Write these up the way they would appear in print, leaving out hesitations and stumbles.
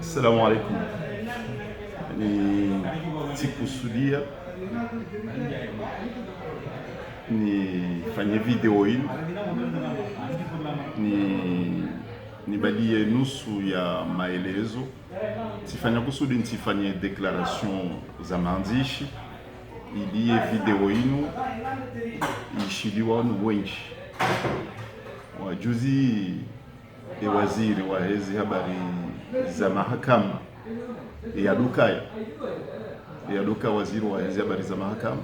Assalamu alaikum. Ni sikusudia nifanye video hii nibalie nusu ya maelezo. Sifanya kusudi nisifanye declaration za maandishi, iliye video hii ishiliwa wanu wengi. Wajuzi waziri wa hizi habari za mahakama yaduka waziri wa hizi habari za mahakama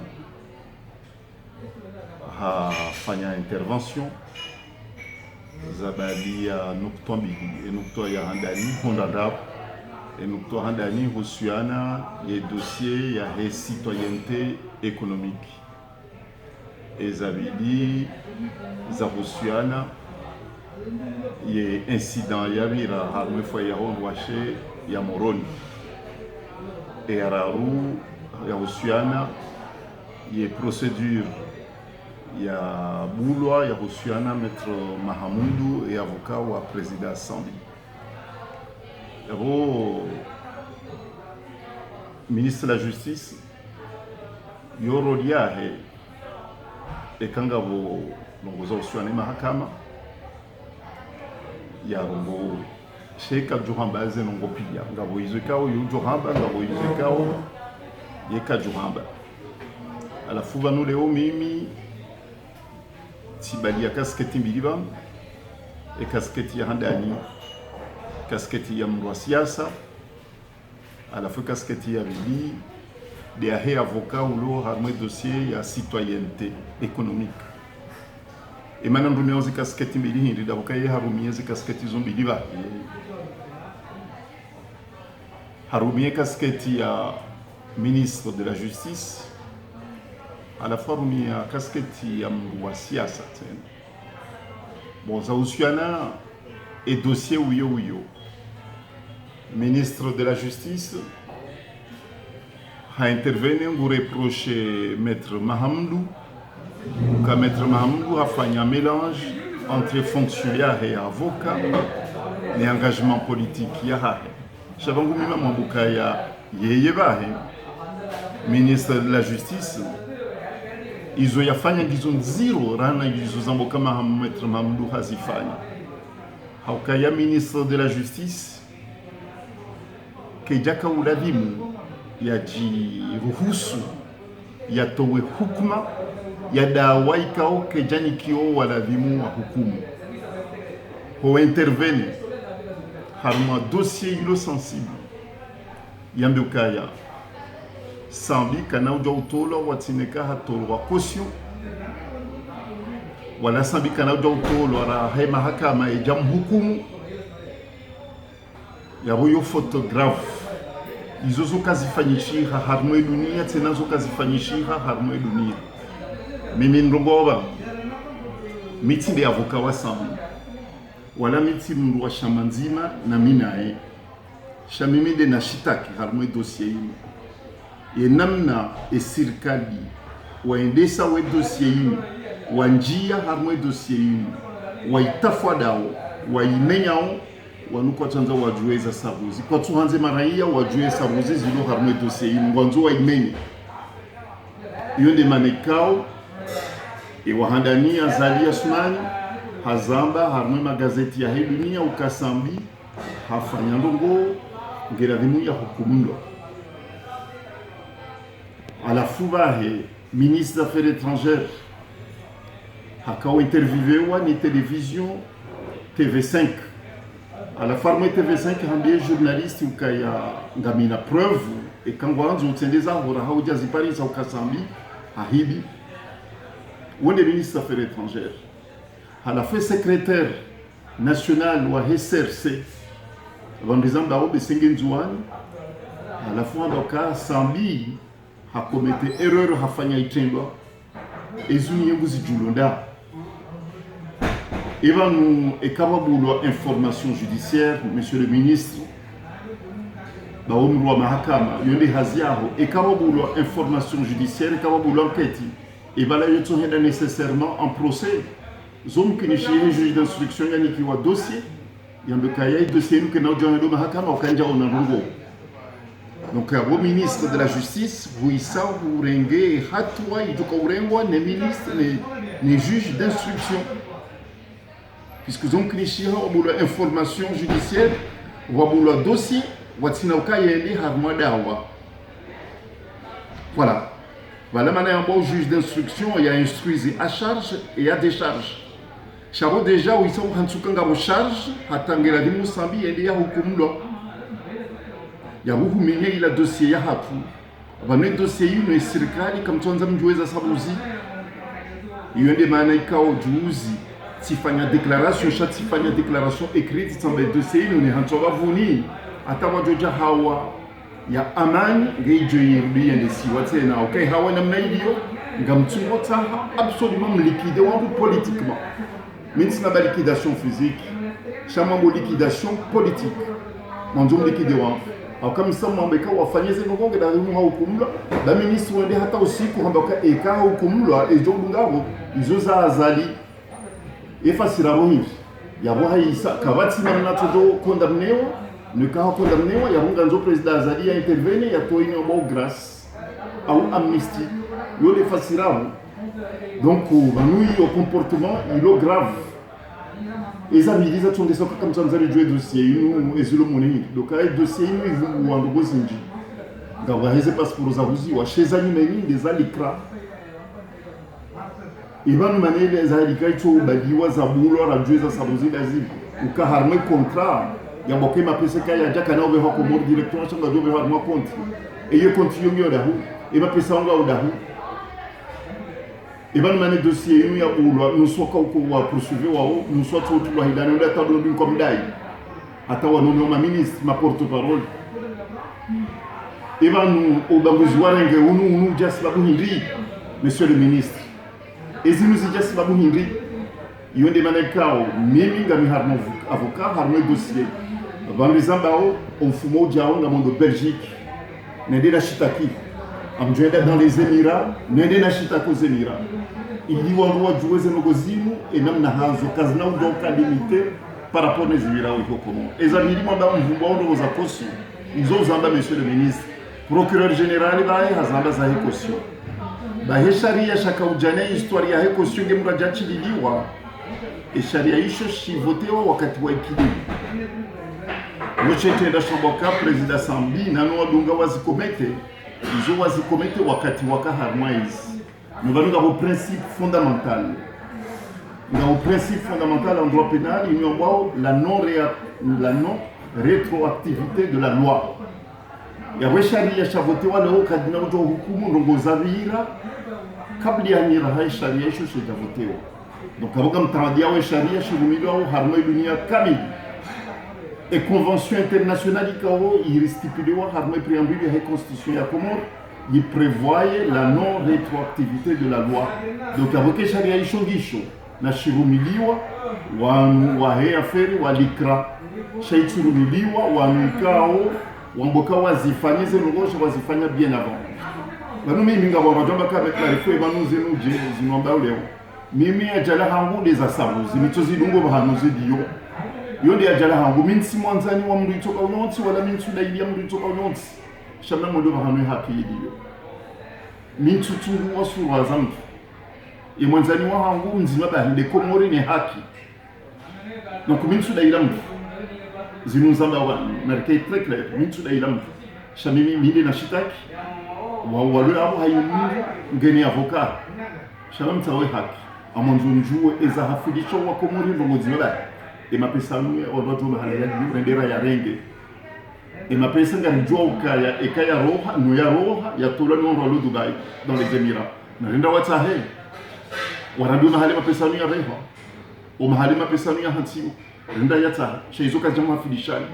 hafanya intervention za baadhi ya nukta mbili. Nukta ya handani hondadap nukta handani husiana ya dossier ya citoyenneté économique ezabidi za husiana ye incident ya mira harme fwa ya hondwashe ya moroni araru ya husiana ye procédure ya bulwa ya husiana Maître Mahamudu et avocat wa président Sambi. Yabo ministre de la justice yoro liahe ekanga bo longoza husiana mahakama ya rongo sheka johamba ze nongo pia ngabo izekao yu johamba ngabo izekao yeka johamba alafu banu leo mimi tibalia kasketi mbiliba e kasketi ya handani, kasketi ya mwa siasa, alafu kasketi ya bili de ahe avocat ulo harmwe dossier ya citoyenneté économique. Et maintenant nous mettons kasketi mbili hindi d'avocat ye harumie kasketi zombili ba harumie kasketi ya ministre de la justice à la fois ya kasketi ya mwa siasa tena. Bon, za usiana et dossier uyo ministre de la justice a intervenu pour reprocher Maître Mahamudu que Maître Mahamudu a fait un mélange entre fonctionnaire et avocat et engagement politique. Chabangu mima mabuka ya yeyebahe ministre de la justice izo yafanya gizo zero rana gizo zambo kama Maître Mahamudu hazifanya. Haukaya ministre de la justice kejaka uladimu ya jiruhusu ya towe hukuma ya dawa ikao kejani kio waladimu wa hukumu ho intervene harma dossier ilo sensible yambukaya Sambi kana uja utola watineka hatolo wa kosio wala Sambi kana uja utola ra he mahakama e jam hukumu ya huyo photographe izo zo kazifanyishira harmo dunia tena zo kazifanyishira harmo dunia. Mimi ndogoba miti de avocat wa Sambi wala miti mru wa shamanzima na minae shamimi de nashitaki harmo dossier hili ye namna serikali waendesa we dossier hili wanjia harmo dossier hili waitafwa dao waimenyao wanuko tanza wajueza sabuzi kwa tuhanze maraia wajueza sabuzi zilo harmo dossier hili ngwanzo waimenye yonde manekao wahandania Zali Asmani hazamba harmo magazeti ya dunia ukasambi hafanya ndongo ngeradhimu ya hukumlo à la Foubahe, ministre des Affaires étrangères, a interviewé une télévision TV5. À la forme TV5, un journaliste qui a mis la preuve et quand on a des arbres, on a dit Paris au Kassambi, à Hibi, où est le ministre des Affaires étrangères. À la fois secrétaire national ou à SRC, avant des ambassadeurs de Sengenzuan, à la fois dans le Sambi, a commetté erreur hafanya itendwa ezuni yengu zijulonda ebanu ekababulo information judiciaire. Monsieur le ministre ba omru mahakama yonde haziaho ekababulo information judiciaire ekababulo enquête et bala yoto henda nécessairement en procès zom kinishi juge d'instruction yani kiwa dossier yambe kaya dossier nous que nous avons de mahakama okanja onarungo. Donc au ministre de la justice buisa urenge hatwa ijuka urengwa ne ministre ne juge d'instruction, puisque donc nishiha obula information judiciaire wabula dossier watina ukayende harmadawa. Voilà maintenant un bon juge d'instruction, il y a instruit à charge et à décharge. Chabo déjà où ils sont hansukanga au charge hatangela dimu sambi et ya hukumlo ya hukumenye ila dossier ya hapu bane dossier yuno serikali kamtonza mjueza sabuzi yende maana ikao juuzi tifanya déclaration tifanya déclaration écrite tambe dossier yuno ne hantoba vuni atawa joja hawa ya amani ngeijo yirudi yende siwa tena okay hawa namna hiyo ngamtsungota absolument liquide wangu politiquement. Ministre de la liquidation physique, chambre de liquidation politique. Mon Dieu, liquidé. Alors, comme ça, mon béca, on va faire des choses dans le monde. Le ministre de l'État aussi, pour un béca, et quand on cumule, et donc, ils ont azali. Et facile à voir. Il y a voir ça. Kavati n'a pas toujours condamné. Le cas condamné, il y a un président azali a intervenu, il y a tout une grâce. À amnistie. Il y a des faciles à voir. Donc, nous, le comportement, il est grave. Et ça, ils disent que c'est comme ça, nous allons jouer dossier, nous, et c'est le monnaie. Donc, le dossier, nous, ils vont en gros, c'est dit. Donc, c'est parce que nous avons dit, chez les animaux, des alikras. Et bien, nous avons dit, les alikras, ils sont badiwa, zaboulor, à jouer, ça vous est d'asile. Ou qu'à harmer contrat, il y a beaucoup de personnes qui ont déjà canal ouvert comme directement, ça va ouvrir un compte. Et ils continuent à faire. Et ma personne va au dahou. Et bien, nous avons dossier, nous sommes poursuivre, nous sommes tous les gens qui ont été comme d'ailleurs. Attends, nous sommes ministre, ma porte-parole. Et bien, nous avons besoin de nous dire, monsieur le ministre. Et si nous disons que il y a des manières même avocat, un dossier. Dans les ambao, on fume au Diaon dans le monde de Belgique. Nous avons des chitaki. Dans les Émirats, nous avons des chitaki aux Émirats. Il dit qu'on doit jouer ces négociations et même dans les occasions donc limité par rapport aux Émirats au Congo. Et ça veut dire que ils ont zamba monsieur le ministre, procureur général il a zamba za caution. Ba sharia shaka ujane histoire ya caution ngemura jachililiwa. E sharia hicho shivotewa wakati wa ikidi. Mchete da shoboka president Sambi na no dunga wazikomete. Izo wazikomete wakati wakaharmaizi. Nous allons dans le principe fondamental. Dans le principe fondamental en droit pénal, il y a la non-rétroactivité de la loi. Il y a des charia chavoté wa leo kadina uto hukumu ngozavira kabla ya nira hai sharia hicho chavoté. Donc avoka mtawadia wa sharia shirumilwa au harmo dunia kamili. Et convention internationale ikawo iristipuliwa harmo préambule ya constitution ya Comore. Il prévoyait la non-rétroactivité de la loi. Donc, avec Sharia Ishongisho, na Shirumiliwa, wa Heaferi, wa Likra, Shaichurumiliwa, wa Mikao, wa Mboka wazifanya zenogosha wazifanya bien avant. Banu mimi nga wajomba kama clarifo banu zenu je zinomba leo. Mimi ajala hangu des asabu, zimitozi lungo bahanu zidiyo. Yonde ajala hangu minsi mwanzani wa mndu itoka unyonti wala minsi daidia mndu itoka unyonti. Shamna modo bahanu haki hiyo mintu tungu wasu wazamtu e mwanzani wa hangu nzima bahinde Komori ni haki donc mintu daila mtu zinuzamba wa marqué très clair mintu daila mtu shamimi minde na shitaki wa walu abo hayumungu ngeni avocat shamam tawe haki amonzo njue eza hafidisho wa Komori ndongo zima e mapesanu ya odoto mahala ya ndera ya renge. Et ma personne qui joue au Kaya et Kaya Roha, nous ya Roha, ya tout le monde à Dubaï, dans les Émirats. Narinda Watsahe. Warandu mahali ma personne ya Reha. Ou mahali ma personne ya Hansio. Rinda Yata. Chez Isoka Jama Filishani.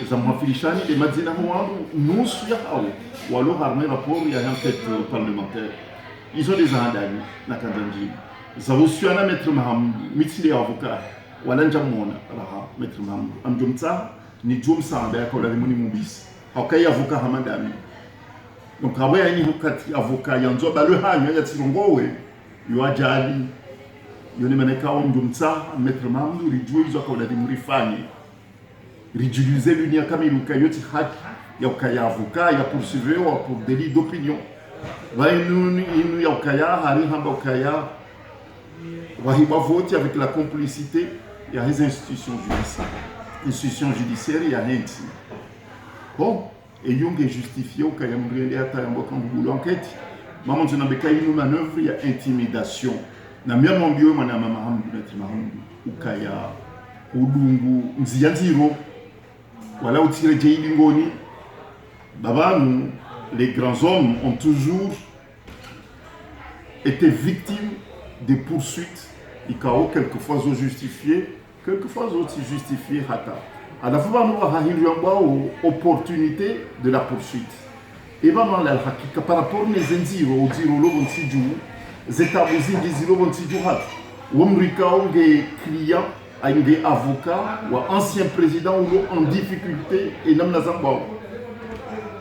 Et ça m'a Filishani, et Madina Houanou, nous suya Hao. Ou alors armé rapport, il y a une enquête parlementaire. Ils ont des andani, na Kandanji. Ça vous suit à mettre Maham, Mitsi les avocats. Ou à l'Anjamona, Maître Maham. Amjumta. Ni jumsa ambaye kwa limuni mubisi hakai avoka hamadami donc abaya ni hukati avoka yanzo balu hanyo ya tsirongowe yo ajali yone maneka on jumsa Maître Mamdu rijuizo kwa limuri fani ridiculiser l'unia kama ilukayoti haki ya ukaya avocat ya poursuivre pour délit d'opinion va inu ya ukaya hari hamba ukaya wahiba vote avec la complicité ya les institutions judiciaires ya henti bon et yunge justifié ukaya mbrende hata yambo kambu l'enquête maman tunabeka inu manœuvre ya intimidation na mia mwambio mwana mama hamdu na timahamdu ukaya udungu nziyanziro wala utire jeili ngoni babanu les grands hommes ont toujours été victimes des poursuites ikao quelquefois justifiées quelquefois aussi justifiées hata alafuba nous hahiru ambao opportunité de la poursuite et maman la hakika par rapport aux nziro udiro lobo nsiju zetabuzi ngizilo nsiju hata womrikao nge client des avocats ou anciens présidents ou en difficulté et nam nazambao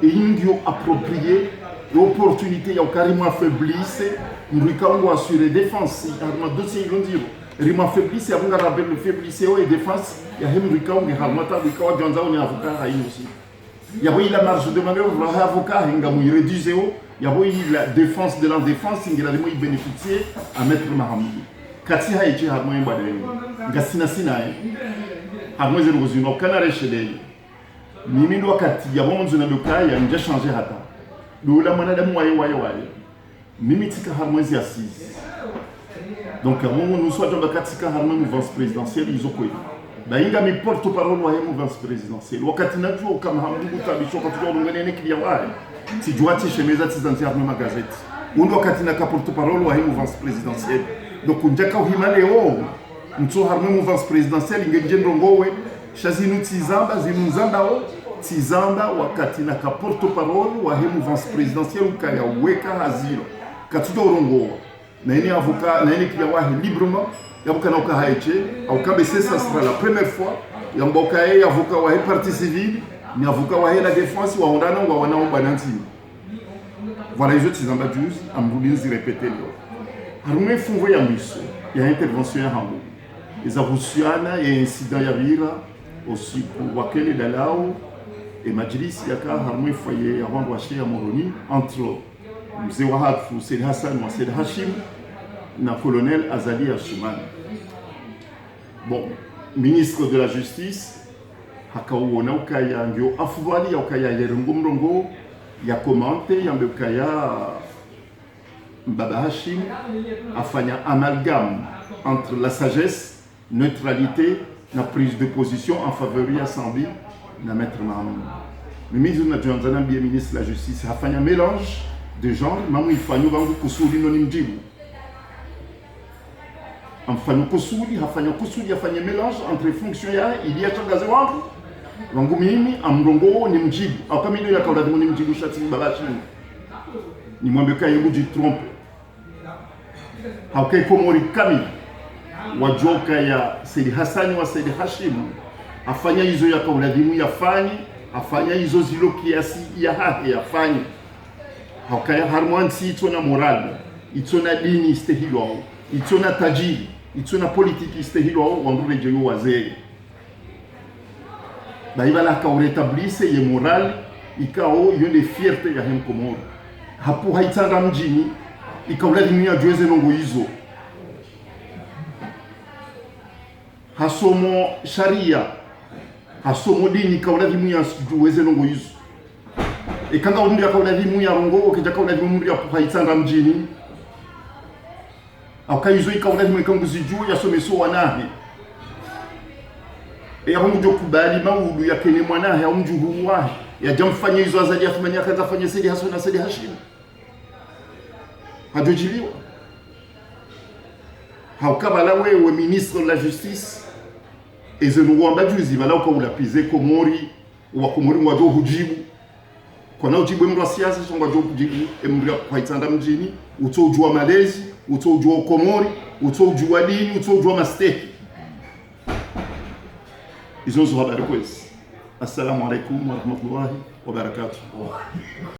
et ils ont approprié l'opportunité ya carrément affaiblisse mrika ou assurer défense arma dossier ils ont dit rima affaiblisse avant rappel le faiblisse et défense ya mrika ou harmata mrika wa janza on avocat hayi aussi ya boy la marge de manœuvre la avocat inga mu réduire ya boy la défense de la défense inga demo bénéficier à maître Mahamoud kati haiji harmo mbadeni ngasina sina harmo zero zino kana reshele mimi ndo wakati ya bonzo na dokaya nje changer hata dola mwanadamu waye mimi tika harmo zi assise donc à moment nous soit dans katika harmo mouvance présidentielle ils ont quoi inga mi porte parole wa mouvance présidentielle wakati najua kama hamdu tabisho kwa tujo ngene kidia wae si juati shemeza tizanti harmo magazeti undo wakati na porte parole wa mouvance présidentielle donc njaka uhimaleo mtu harme mouvance présidentielle ingejendo ngowe shazinu tizamba zinunzandao tizamba wakati na porte parole wa mouvance présidentielle ukaya weka hazilo katudo rongo na ni avocat na ni kia wahi librement yabuka na ukahaiche au kabese ça sera la première fois yamboka yeye avocat wa partie civile ni avocat wa la défense wa ondana wa wanaomba nantini voilà les autres tizamba jus amrudinzi répéter harume fungo ya mwiso ya intervention ya hambo izahusiana ya incident ya vira aussi pour wakele dalao et majlis yaka harume foyer ya wandu wa Sheikh Moroni entre mzee wa Hadfu Said Hassan wa Said Hashim na colonel Azali Ashuman. Bon, ministre de la justice hakauona ukaya ngio afuvali ya ukaya yerungumrongo ya komante ya mbekaya Baba Hashim a fait un amalgame entre la sagesse, neutralité, la prise de position en faveur de Sambi, de Maître Mahamoud. Le ministre de la Justice a fait un mélange de genres, mais il faut que il fait un mélange entre fonctionnaires, il y a un gaz wangu mimi amrongo ni mjibu akamino ya kaula ni mjibu shati babachi ni mwambeka yebu jitrompe haukai komori kami wajoka ya Said Hassan wa Said Hashim afanya hizo ya kaula dimu yafanye afanya hizo zilo kiasi ya haki yafanye haukai harmoni itona moral itona dini istehilo itona tajiri itona politiki istehilo wandure jeyo wazee baibala ka rétablisse ye moral ikao yone fierté ya Komoro hapo haitanga mjini ikaula dunia jueze nongo hizo hasomo sharia hasomo dini kaula dunia jueze nongo hizo ikanga undi akaula dunia rongo ukija kaula dunia hapo haitanga mjini akaizo ikaula dunia kangu zijuu ya someso wanahi e hongo kubali maudu ya kene mwanahe au mjuhu wahi ya jamfanya hizo azali afanya kaza fanya Said Hassan na Said Hashim hadojiliwa haukabala wewe ministre de la justice ezenu wamba juzi bala ukulapize komori wa komori ngwajo hujibu kwa na ujibu mwa siasa songa jo hujibu emria kwa itanda mjini utojua malezi utojua komori utojua dini utojua masteki izo zo habari kwezi. Assalamu alaikum wa rahmatullahi wa barakatuh.